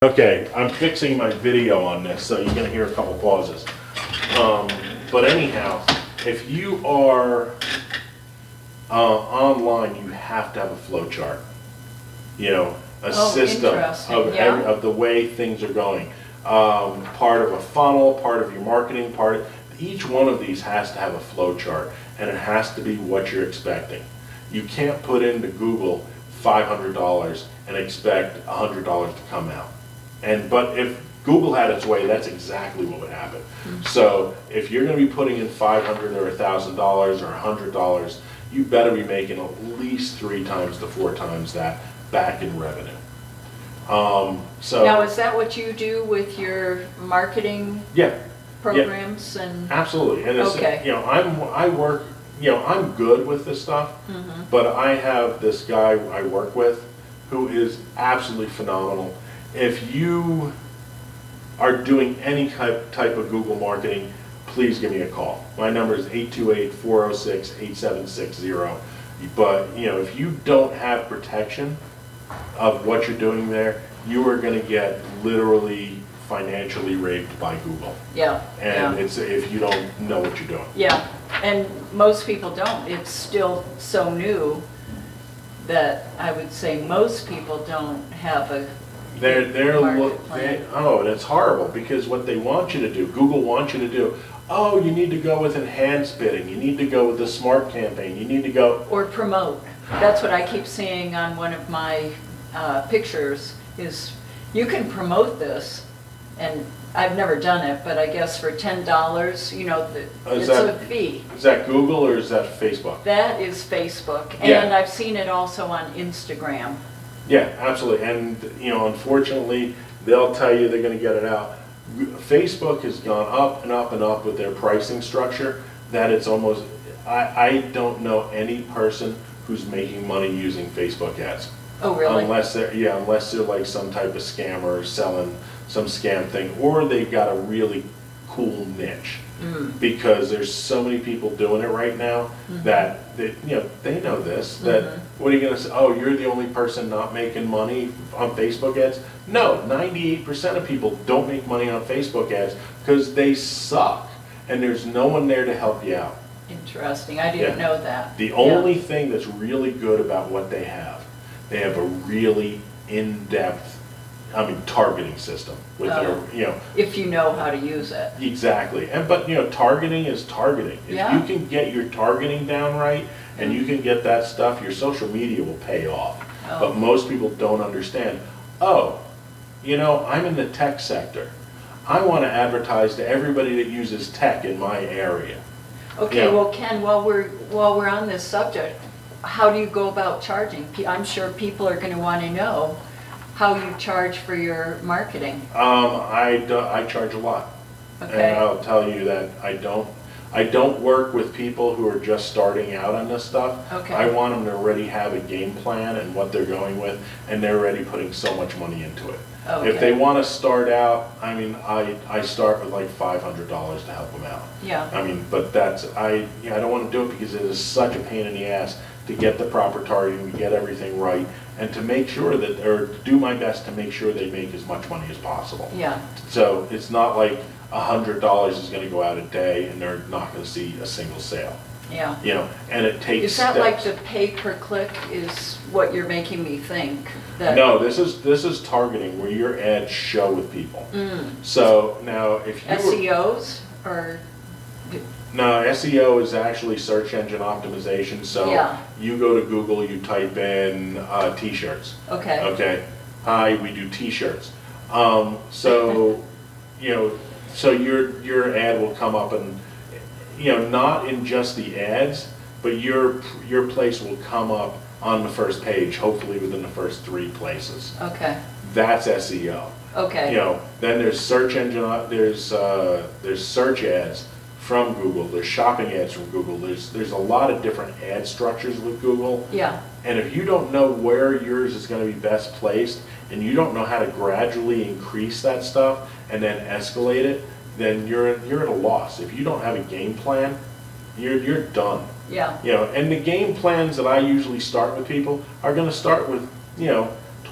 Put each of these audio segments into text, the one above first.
Okay, I'm fixing my video on this, so you're gonna hear a couple pauses. But anyhow, if you are online, you have to have a flow chart. You know, a system interesting, yeah. of the way things are going. Part of a funnel, part of your marketing, each one of these has to have a flow chart, and it has to be what you're expecting. You can't put into Google $500 and expect $100 to come out. But if Google had its way, that's exactly what would happen. Mm-hmm. So if you're going to be putting in $500 or $1,000 or $100, you better be making at least 3 times to 4 times that back in revenue. So Now, is that what you do with your marketing yeah, programs and? absolutely. And it's, Okay. you know, I'm good with this stuff, Mhm. but I have this guy I work with who is absolutely phenomenal. If you are doing any type of Google marketing, please give me a call. My number is 828-406-8760. But if you don't have protection of what you're doing there, you are going to get literally financially raped by Google. Yeah, And yeah. it's if you don't know what you're doing. Yeah, and most people don't. It's still so new that I would say most people don't have a market plan. And it's horrible because what they want you to do, Google wants you to do, oh, you need to go with enhanced bidding, you need to go with the smart campaign, you need to go. Or promote. That's what I keep seeing on one of my pictures is you can promote this, and I've never done it, but I guess for $10, it's a fee. Is that Google or is that Facebook? That is Facebook, Yeah. and I've seen it also on Instagram. Yeah, absolutely. And unfortunately, they'll tell you they're going to get it out. Facebook has gone up and up and up with their pricing structure that it's almost, I don't know any person who's making money using Facebook ads. Oh, really? Unless they're like some type of scammer selling some scam thing, or they've got a really cool niche. Because there's so many people doing it right now that they know this. That what are you going to say? Oh, you're the only person not making money on Facebook ads? No, 98% of people don't make money on Facebook ads because they suck, and there's no one there to help you out. Interesting. I didn't know that. The only thing that's really good about what they have a really in-depth, targeting system with their, If you know how to use it. Exactly. But targeting is targeting. If Yeah. you can get your targeting down right and you can get that stuff, your social media will pay off. Oh. But most people don't understand. Oh, I'm in the tech sector. I want to advertise to everybody that uses tech in my area. Okay, Yeah. well, Ken, while we're on this subject, how do you go about charging? I'm sure people are going to want to know how you charge for your marketing. I charge a lot. Okay. And I'll tell you that I don't work with people who are just starting out on this stuff. Okay. I want them to already have a game plan and what they're going with, and they're already putting so much money into it. Okay. If they want to start out, I start with like $500 to help them out. Yeah. But I don't want to do it because it is such a pain in the ass to get the proper targeting, to get everything right, and to make sure that, or to do my best to make sure they make as much money as possible. Yeah. So it's not like $100 is going to go out a day and they're not going to see a single sale. Yeah. And it takes Is that like steps. the pay per click is what you're making me think? That No, this is targeting where your ads show with people. So now if you were, SEOs or? no, SEO is actually search engine optimization. So Yeah. you go to Google, you type in t-shirts. Okay. Okay. Hi, we do t-shirts. So so your ad will come up and not in just the ads, but your place will come up on the first page, hopefully within the first 3 places. Okay. That's SEO. Okay. Then there's search engine, there's search ads from Google, there's shopping ads from Google, there's a lot of different ad structures with Google. Yeah. And if you don't know where yours is going to be best placed, and you don't know how to gradually increase that stuff and then escalate it, then you're at a loss. If you don't have a game plan, you're done. Yeah. And the game plans that I usually start with people are going to start with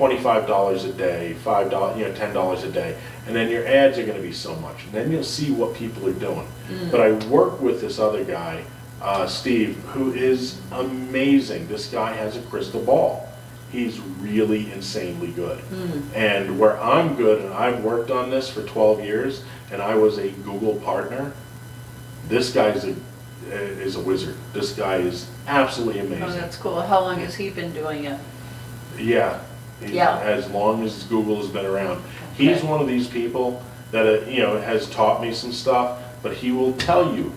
$25 a day, $5, $10 a day, and then your ads are gonna be so much, and then you'll see what people are doing. But I work with this other guy, Steve, who is amazing. This guy has a crystal ball. He's really insanely good. And where I'm good, and I've worked on this for 12 years, and I was a Google partner, this guy is a wizard. This guy is absolutely amazing. Oh, that's cool. How long has he been doing it? Yeah. Yeah. As long as Google has been around. He's Okay. one of these people that, has taught me some stuff, but he will tell you,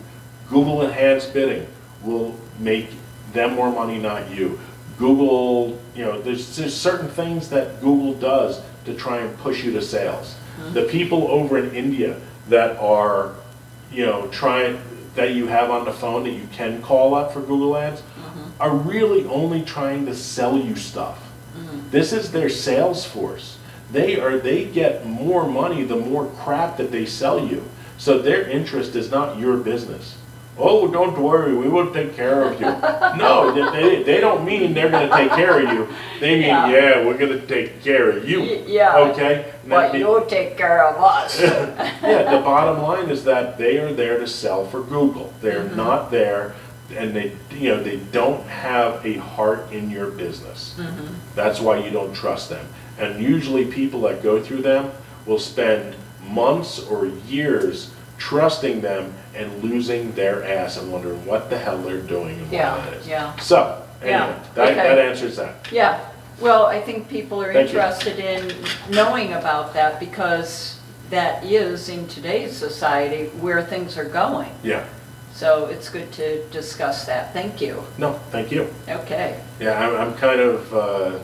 Google enhanced bidding will make them more money, not you. Google, there's certain things that Google does to try and push you to sales. The people over in India that are, that you have on the phone that you can call up for Google Ads are really only trying to sell you stuff. This is their sales force. They get more money the more crap that they sell you. So their interest is not your business. Oh, don't worry, we will take care of you. No, they don't mean they're gonna take care of you. They mean, Yeah. we're gonna take care of you. Yeah. Okay? But you'll take care of us. Yeah, the bottom line is that they are there to sell for Google. They're not there, and they don't have a heart in your business. That's why you don't trust them. And usually people that go through them will spend months or years trusting them and losing their ass and wondering what the hell they're doing and Yeah, why that is. yeah. So, anyway, Yeah, that okay. answers that. Yeah, well, I think people are Thank you. interested in knowing about that because that is, in today's society, where things are going. Yeah. So it's good to discuss that. Thank you. No, thank you. Okay. Yeah, I'm kind of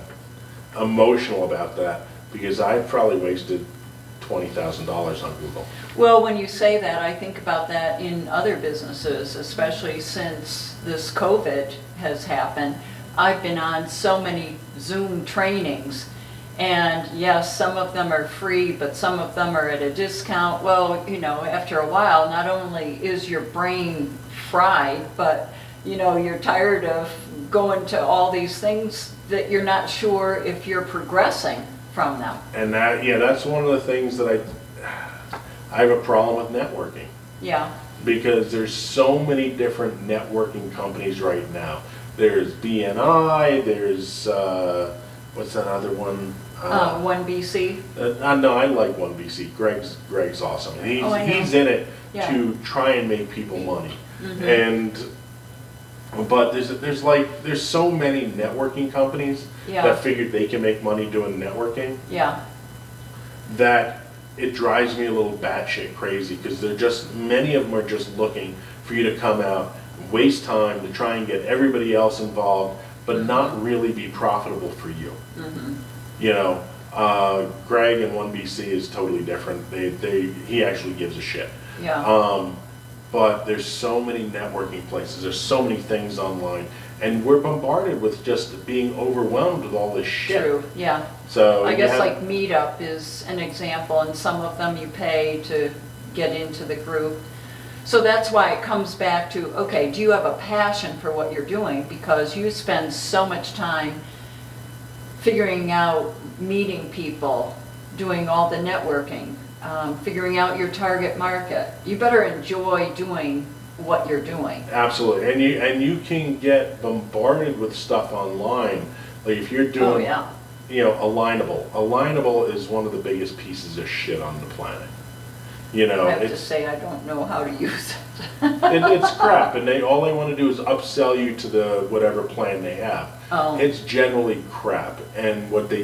emotional about that because I probably wasted $20,000 on Google. Well, when you say that, I think about that in other businesses, especially since this COVID has happened. I've been on so many Zoom trainings, and yes, some of them are free, but some of them are at a discount. Well, after a while, not only is your brain fried, but you're tired of going to all these things that you're not sure if you're progressing from them. And that's one of the things that I have a problem with networking. Yeah. Because there's so many different networking companies right now. There's BNI, there's, what's that other one? 1BC. No, I like 1BC. Greg's awesome. Oh, I know. He's in it Yeah. to try and make people money. But there's so many networking companies Yeah. that figured they can make money doing networking Yeah. that it drives me a little batshit crazy because many of them are just looking for you to come out, waste time to try and get everybody else involved, but not really be profitable for you. Greg in 1BC is totally different. He actually gives a shit. Yeah. But there's so many networking places, there's so many things online, and we're bombarded with just being overwhelmed with all this shit. True, yeah. So I you guess have- like Meetup is an example, and some of them you pay to get into the group. So that's why it comes back to, okay, do you have a passion for what you're doing? Because you spend so much time figuring out, meeting people, doing all the networking, figuring out your target market. You better enjoy doing what you're doing. Absolutely, and you can get bombarded with stuff online. Like if you're doing, Oh, yeah. Alignable. Alignable is one of the biggest pieces of shit on the planet. I have to it's say, I don't know how to use it. it's crap, and all they want to do is upsell you to the whatever plan they have. Oh. It's generally crap, and what they